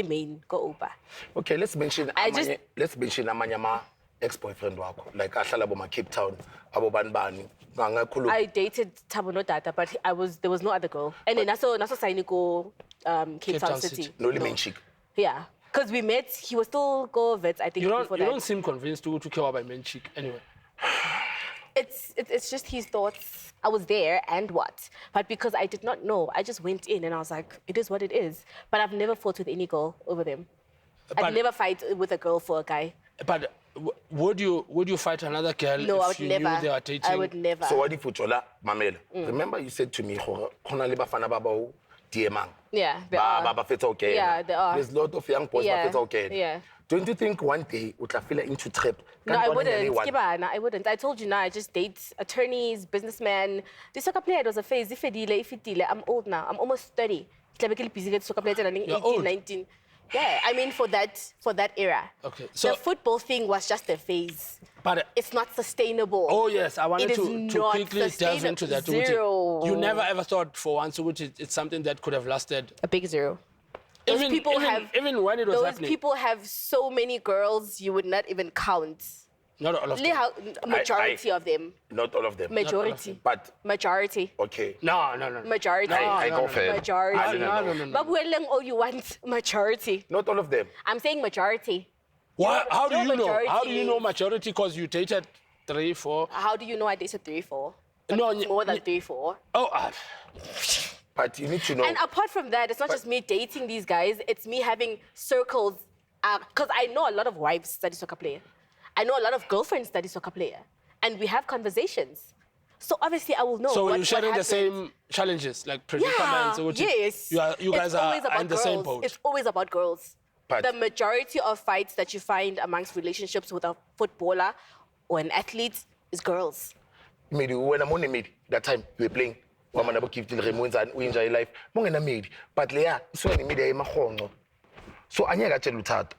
main go Opa. Okay, let's mention amanye ama ex-boyfriend wakho. Like ahlala boma Cape Town, abo banibani. I dated Thabo Nodata, but there was no other girl. And then naso sign go Cape Town City. No main chick. Yeah. Because we met, he was still go vets, I think, before that. You don't seem convinced to care about men chick anyway. It's just his thoughts. I was there and what? But because I did not know, I just went in and I was like, it is what it is. But I've never fought with any girl over them. I'd never fight with a girl for a guy. But would you fight another girl if you knew they were dating? I would never. So what if ujola mamela? Remember you said to me, khona le bafana baba diemang. Yeah, they are. Yeah, they are. There's a lot of young boys Yeah, yeah. Don't you think one day utla feel into trap? No, I wouldn't. I told you now, I just date attorneys, businessmen. The soccer player was a phase. If I'm old now. I'm almost 30. You're old. 19. Yeah, I mean for that era. Okay. So the football thing was just a phase. But it's not sustainable. Oh yes, I wanted to quickly delve into that. Zero. You never ever thought for once it's something that could have lasted. A big zero. Even when it was happening. Those people have so many girls you would not even count. Not all of them. Majority of them. Not all of them. Majority. But majority. Okay. No. Majority. I go fair. Majority. No. But you want majority. Not all of them. I'm saying majority. Why? How do you know? Majority. How do you know majority? Because you dated 3, 4. How do you know I dated 3, 4? No, it's more than 3, 4. Oh. But you need to know. And apart from that, it's not just me dating these guys. It's me having circles. Because I know a lot of wives study soccer player. I know a lot of girlfriends study soccer player. And we have conversations. So obviously I will know. So you're sharing the same challenges, like predicaments. Yes. You guys are in the same boat. It's always about girls. But the majority of fights that you find amongst relationships with a footballer or an athlete is girls. Maybe when I'm on the mid, that time we were playing. Woman about keep till removes and we enjoy life. Mongena mid, but Leah, so in the mid, I'm a honor. So I never tell you that.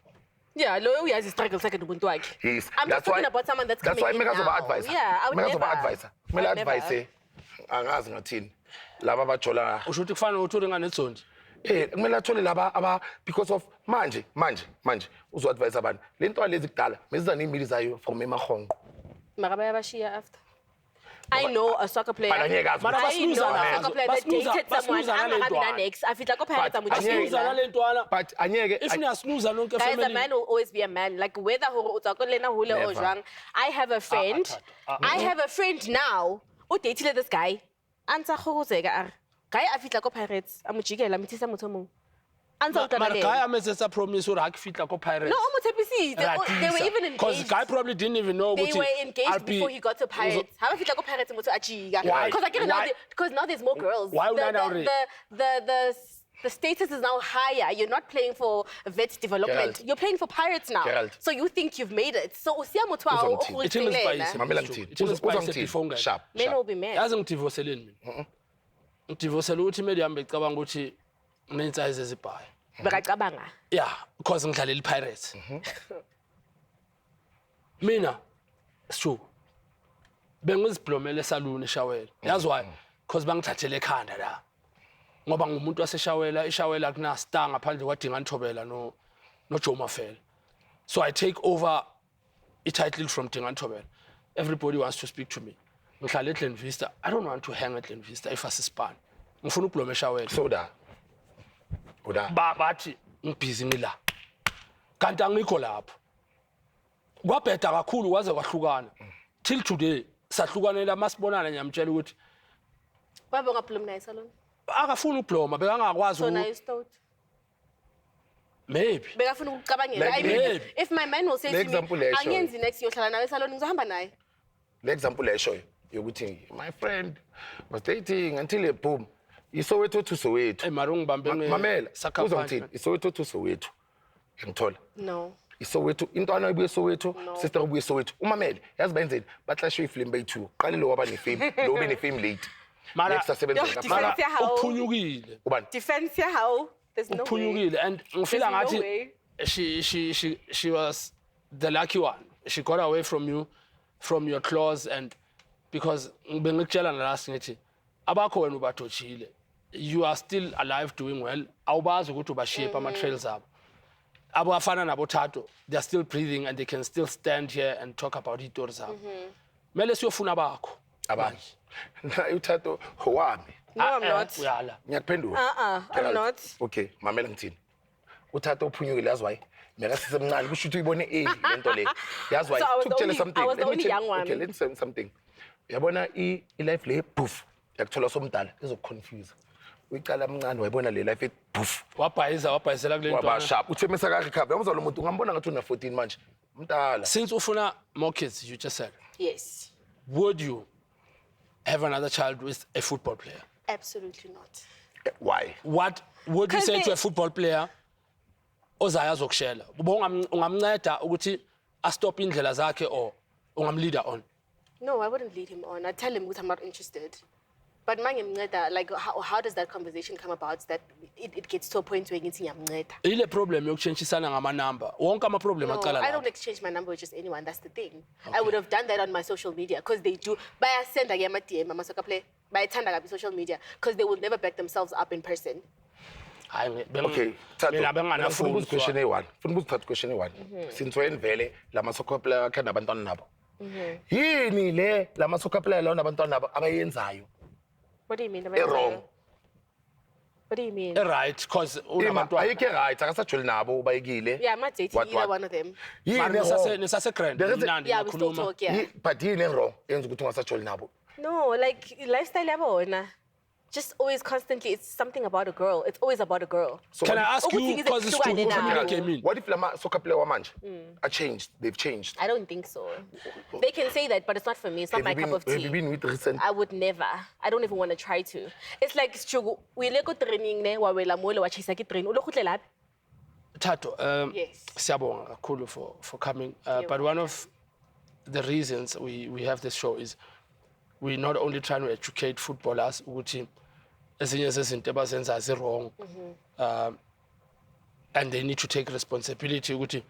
Yeah, Loyo has a struggle second to Yes. I'm just talking about someone that's coming in now. That's why I'm advisor. Yeah, I would never. Advisor. My advice, angazi ngathini. Laba bajola. Ushuthi kufana uthi ringa netsondi. Kumele athole laba because of manje uzo-advise abantu le nto lezi kudala mesiza ney'mili zayo from emahonqo mara bayabashiya after. I know a soccer player. I know a soccer player that dated someone. Next. But if you snoozer, guys, a man will always be a man. Like whether I have a friend. I have a friend now who dated this guy. Guy afitla ko Pirates. Amujikela mithisa motho mong. But guy ametsetsa promise ura akfitla ko Pirates. No, they were even engaged. Because guy probably didn't even know. They were engaged before he got to Pirates. How afitla ko Pirates motho ajiga? Because now there's more girls. Why The status is now higher. You're not playing for vet development. Gerald. You're playing for Pirates now. Gerald. So you think you've made it. So Uzongithini? Ithini isipayisi? Mamela ngithini. Ithini isipayisi Uzongithini? before ungene? Sharp. Men will be men. Yazi ngidivoseleni mina. Ngidivosela ukuthi imeli yami becabanga ukuthi nginensize ezibhayi. Bekacabanga. Yeah, because ngidlalela iPirates. Mina Shu bengiziblomele esaluni eShawela. Yazi why? Because bangithathele ekhanda la. Ngoba ngumuntu waseShawela, eShawela kuna star ngaphandle kwadinga Nthobela no Joe Mafela. So I take over a title from Dinga Nthobela. Everybody wants to speak to me. Ngihlala eGlen Vista. I don't want to hang at Glen Vista if asispan. Ngifuna ukubloma eShawela. So da. Uda. Bathi ngibhizi ngila. Kanti angikho lapho. Kwabheda kakhulu kwaze kwahlukana. Till today sahlukanela masibonana nyamtshela ukuthi Babe ungablom naye salon. akafuna ukubloma bekangakwazi So now you start. maybe Bekafuna ukucabangela. I mean, Maybe. if my man will say Le to me, example leyo. angiyenzi next yohlala nawe salon ngizohamba naye. Le example lesho yokuthi my friend was dating until boom. Isoweto to Soweto. mara ungibambe Mamela. Uzongithini? Isoweto to Soweto. Ngithola. No. Isoweto intwana ibuye Soweto, sister ubuye Soweto. Umamela, yazi benzeni? Bahlashwe ifilm bay2. Qale lo waba nefame, lo ube nefame late. Mara Next asebenza Yo, mara. defense yahawu. uphunyukile Ubani? Defense yahawu. There's no way. uphunyukile and ngifila There's no ngathi way. she was the lucky one. She got away from you, from your claws, and because bengikutshela last ngithi abakho wena ubathotshile. You are still alive, doing well. Awubazi ukuthi ubashiye ama trails abo. Abafana nabo Thato, they are still breathing and they can still stand here and talk about itori zabo. Mele siyofuna bakho. Abanye. Na uThatho wami. No, I'm not. Uyala. Ngiyakuphendula. I'm not. Okay, mamela ngithini. UThatho uphunyukile yazi why? Mina sisemncane kusho ukuthi uyibone lento le. Yazi why? So I was the Tukutshela only- something. I was the Let me only tell- young one. Okay, let me say something. Uyabona life le poof. Yakuthola somdala izokuconfuse. Uyicala mncane wayibona le life poof. Wabhayizela kule Waba nto. sharp. Uthemisa kakhe khapha. Uyabona lo muntu ungambona ngathi una 14 manje. Mdala. Since ufuna more kids, you just said, Yes. would you have another child with a football player? Absolutely not. Why? What would you 'Cause say to they- a football player ozaya azokushela? Ungamnceda ukuthi astop indlela zakhe or ungamleader on? No, I wouldn't lead him on. I'd tell him because I'm not interested. But mangimnceda, like how does that conversation come about that it gets to a point where ngithi ngiyamnceda? Ile problem yokutshentshisana ngama-number. Wonke ama-problem No, aqala I don't lapho. exchange my number with just anyone. That's the thing. I would have done that on my social media because they do. Bayasenda ke ama-DM amasoccer play. Bayithanda kabi social media because they will never back themselves up in person. Okay, Thato. Mina Funa benganafuni ukubuza question e1. Funa ukubuza Thato question e1. Since wena vele lama soccer player akhe nabantwana nabo. Yini le lama soccer player lawo nabantwana nabo abayenzayo? What do you mean? Wrong. What do you mean? Right, because Ima unabantwana. ayike right akasajoli nabo ubayekile. Yeah, I'm not dating What, either what? one of them. Mara Yini wrong? nisase-grand, There is a- mnandi Yeah, we still niyakhuluma. talk, yeah. But yini wrong yenza ukuthi ungasajoli nabo? No, like lifestyle yabona. Just always constantly, it's something about a girl. It's always about a girl. So Can what I ask Ukuthi you, ngize because it's true, kuhlukane who nawo. came in? What if lama soccer player wamanje are changed? They've changed. I don't think so. They can say that, but it's not for me. It's not my cup of Have you tea. been with recent? I would never. I don't even want to try to. It's like Strugu. We le go training ne wa wela mole wa chisa ki train. Ulo khutle laphi? Thato, Yes. siyabonga kakhulu for coming. But one of the reasons we have this show is we're not only trying to educate footballers ukuthi ezinye zezinto abazenza zi-wrong, and they need to take responsibility ukuthi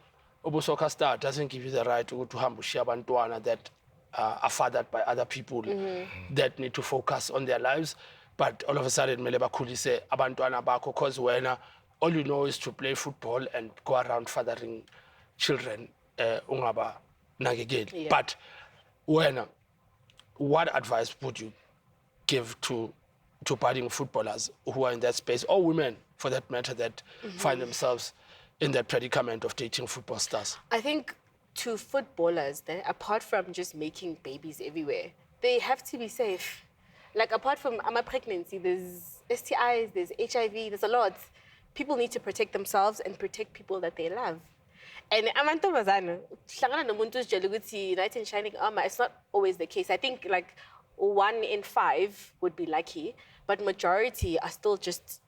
ubu-soccer star doesn't give you the right ukuthi uhambe ushiye abantwana that are fathered by other people that need to focus on their lives, but all of a sudden mele bakhulise abantwana bakho because wena all you know is to play football and go around fathering children, ungaba nakekeli. Yeah. But wena, what advice would you give to budding footballers who are in that space, or women for that matter, that find themselves in that predicament of dating football stars? I think to footballers, apart from just making babies everywhere, they have to be safe. Like apart from pregnancy, there's STIs, there's HIV, there's a lot. People need to protect themselves and protect people that they love. And amantombazana, hlangana nomuntu ozitshela ukuthi knight in shining armor, it's not always the case. I think like 1 in 5 would be lucky, but majority are still just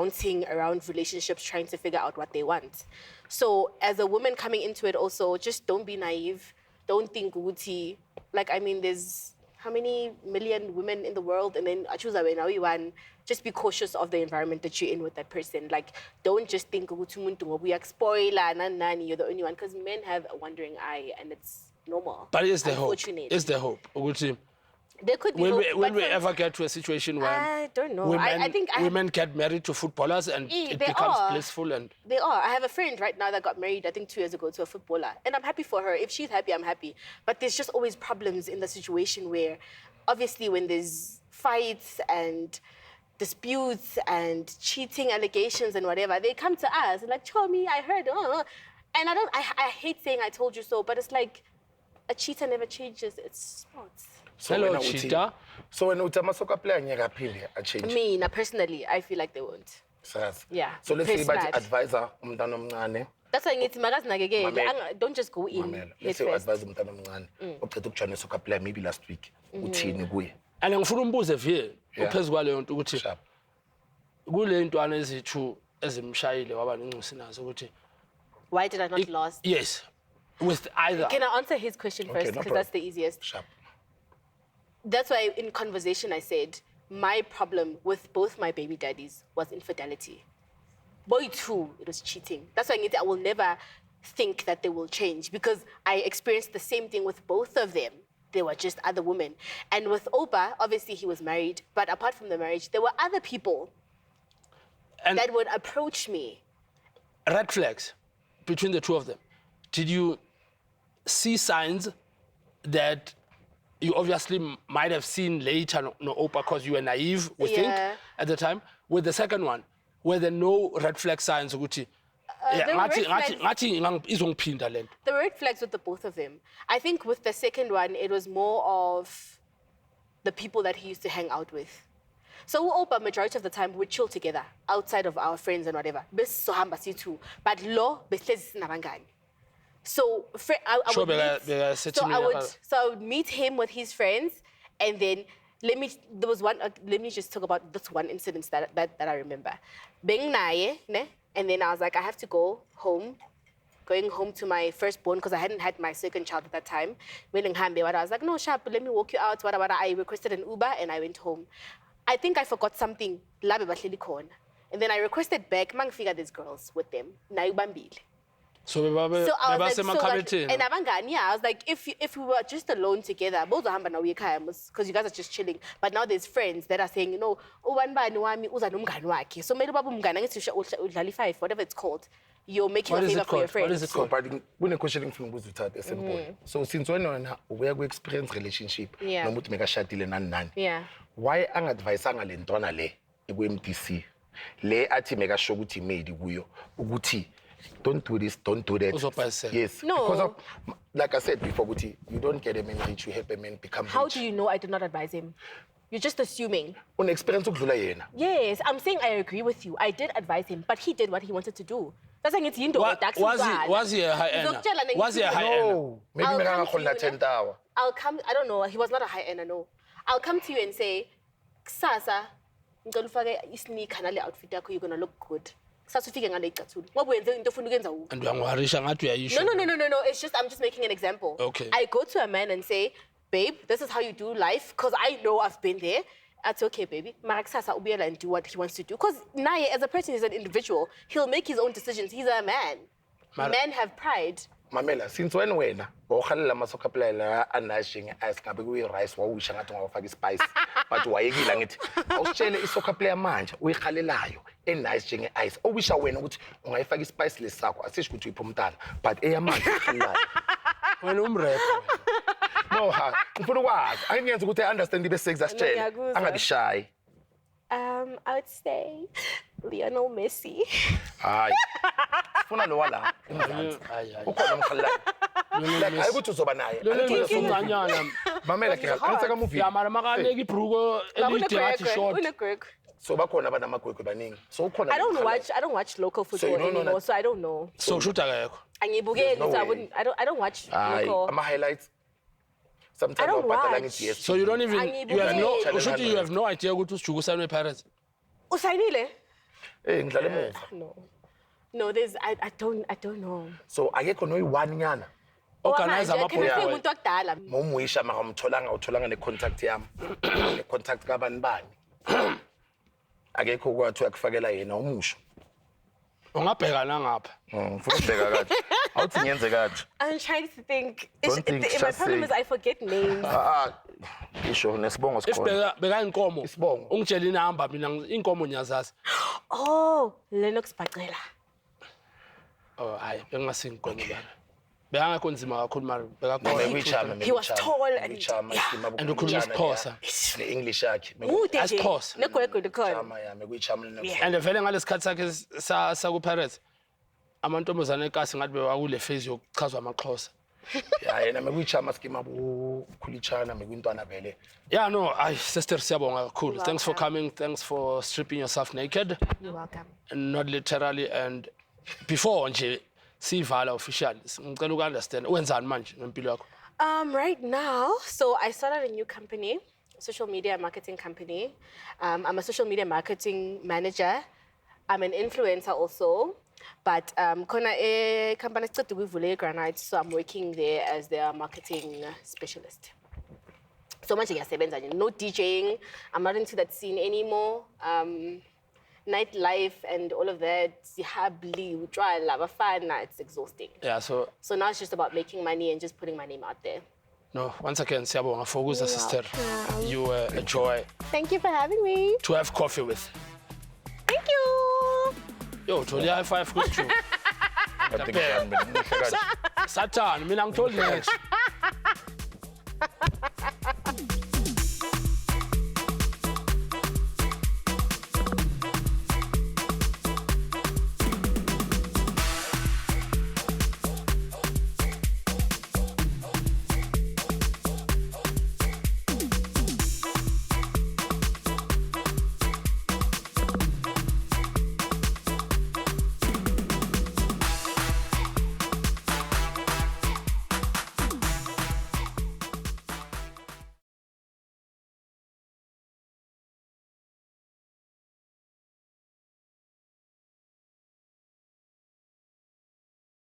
bouncing around relationships trying to figure out what they want. So as a woman coming into it also, just don't be naive. Don't think ukuthi, like, I mean, there's how many million women in the world, and then I choose wena one. Just be cautious of the environment that you're in with that person. Like, don't just think ukuthi umuntu ngoba uyakuspoila nani, you're the only one, because men have a wandering eye, and it's normal. But is there hope? Unfortunately. Is there hope? Ukuthi, There could be Will hope, we but for- ever get to a situation where I don't know. women, I think women get married to footballers and it they becomes are. blissful? And They are. I have a friend right now that got married, I think 2 years ago, to a footballer. And I'm happy for her. If she's happy, I'm happy. But there's just always problems in the situation where, obviously, when there's fights and disputes and cheating allegations and whatever, they come to us and like, Chomi, I heard. And I hate saying I told you so, but it's like, a cheater never changes. It's sports. So Hello, wena uthi- cheater. So when uthi ama-soccer player ngeke aphinde a-change. Me, personally, I feel like they won't. Sazi. Yeah, So let's say it's bathi bad. advisor umntana omncane. That's why ngithi makazinakekele. Mamela. Don't just go in. Mamela. head Let's say first. advisor umntana omncane. Uqeda ukujoina soccer player maybe last week. Uthini kuye? and ngifuna umbuze vie Yeah. uphezu kwaleyo nto ukuthi Sharp. kule ntwana ezithu ezimshayile waba nenxusi nazo ukuthi Why did I not last? yes with either Can I answer his question Okay, first? no Because problem. that's the easiest. Sharp. That's why in conversation I said, my problem with both my baby daddies was infidelity. Boy too, it was cheating. That's why I will never think that they will change because I experienced the same thing with both of them. They were just other women. And with Oba, obviously he was married, but apart from the marriage, there were other people and that would approach me. red flags between the two of them. Did you see signs that you obviously might have seen later, no, Opa, because you were naive, we think, Yeah. at the time? With the second one, were there no red flag signs? Ukuthi, there were red flags. ngathi izongiphinda le nto. There were red flags with the both of them. I think with the second one, it was more of the people that he used to hang out with. So Opa, majority of the time, would chill together outside of our friends and whatever. But lo, so I Sure, would meet, beka so I would meet him with his friends, and then let me just talk about this one incident that I remember. Being naye, ne? And then I was like, I have to go home. Going home to my firstborn because I hadn't had my second child at that time. I was like, no, Sharp, let me walk you out. I requested an Uber and I went home. I think I forgot something. And then I requested back, figure these girls with them. So So I was like, bebasemakhabetheni. and abangani, yeah, I was like, if we were just alone together, because you guys are just chilling. But now there's friends that are saying, you know, so maybe whatever it's called, you're making What a is favor it for your called? friends. What is it So, called? but kune-question engifuna ukubuza uThathe esimple. So since wena uya ku-experience relationship Yeah. noma uthi mekashadile nani nani, Yeah. why angadvayisanga le ntwana le iku-MDC le athi mekasho ukuthi imedi kuyo ukuthi don't do this, don't do that. Uzobhalisela. Yes. No. Because of, like I said before, ukuthi you don't get a man rich, you help a man become How rich. do you know I did not advise him? You're just assuming. Une-experience ukudlula yena. Yes, I'm saying I agree with you. I did advise him, but he did what he wanted to do. That's like it's Was he a high earner? Ngizokutshela Was he a high earner? No. Maybe I'll come to mekangakhola you, 10 hour. I'll come, I don't know, he was not a high earner, no. I'll come to you and say, Kusasa, ngicela ufake isneaker nale outfit yakho, you're gonna look good. Kusasa ufike ngale icathulo. Ngoba wenze into ofuna ukuyenza wena. And uyangiharisha ngathi uyayisho. No. It's just, I'm just making an example. Okay. I go to a man and say, babe, this is how you do life, because I know I've been there. That's okay, baby. Mara kusasa ubuyela and do what he wants to do. Because naye, as a person, he's an individual. He'll make his own decisions. He's a man. Men have pride. Mamela, since when wena wawukhalela ama-soccer player la anice njenge-ice ngabe kuyi-rice wawusha ngathi ungawufaka i-spice but wayekile ngithi awusitshele i-soccer player manje uyikhalelayo enice njenge-ice owisha wena ukuthi ungayifaka i-spice lesi sakho asisho ukuthi uyipha umntana but eyamanje ikhalelayo. Wena umrepho. No, ngifuna ukwazi angenza ukuthi I-understand ibe-sex asitshele Ngiyakuzwa. angabi shy. I would say Lionel Messi. Hayi funa lo wala eMzansi ukhona umkhalelayo like hayi ukuthi uzoba naye. Lelo ngesonganyana. Mamela ke ngicela movie Ya mara makaneka ibhruko elide ngathi short. so bakhona abanamagwegwe baningi so ukhona I don't watch local football you don't know anymore, that- so I don't know. So shoot akekho. Angibukeli, no so I way. wouldn't. I don't watch Hayi local. ama-highlights I sometimes don't wabhatala watch. nge-DStv. So you don't even you have no Angibukeli. ushuthi you have no idea ukuthi usijuku usanwe Pirates. Usayinile? Hey, ngidlala emuva. No, I don't know. So akekho noyi-1 nyana. Organize Can I say amaphoyisa. umuntu wakudala? Mawumwisha utholanga ne-contact yami. Ne-contact kabani. Akekho kwathi uyakufakela yena umusho. Ungabheka nangapha. Ngifuna ukubheka kanje. Awuthi ngiyenze kanje. I'm trying to think. Don't think, My just problem say. is I forget names. Isho nesibongo If sikhona. beka inkomo. Isibongo. Ungitshela inamba mina inkomo ngiyazazi. Oh, Lennox Bacela. Oh, hayi bengasinkomo bana. Bekangekho nzima kakhulu mara beka He was tall and and ukhuluma isiXhosa. Ne-English yakhe. AsiXhosa. Negwegwe likhona. Chama yami kuyichamela. And vele ngalesikhathi sakhe sakuPirates amantombazane ekasi ngathi bewakule phase yokuchazwa amaXhosa. Ya yena mekuyichama skima bukhulitshana mekuyintwana vele. Yeah, no, sister siyabonga kakhulu. Thanks for coming. Thanks for stripping yourself naked. You're welcome. And not literally and before nje sivala officially. Ngicela uku-understand wenzani manje ngempilo yakho. Right now, so I started a new company, social media marketing company. I'm a social media marketing manager. I'm an influencer also. But khona a company started with Granite, so I'm working there as their marketing specialist. So much no DJing. I'm not into that scene anymore. Nightlife and all of that, we try love fun. It's exhausting. Yeah, so now it's just about making money and just putting my name out there. no, once again siyabonga for ukuza sister. You were a joy Thank you for having me. to have coffee with. Thank you. Yo, tholi high five kuSju. Satan, mina ngitholi next.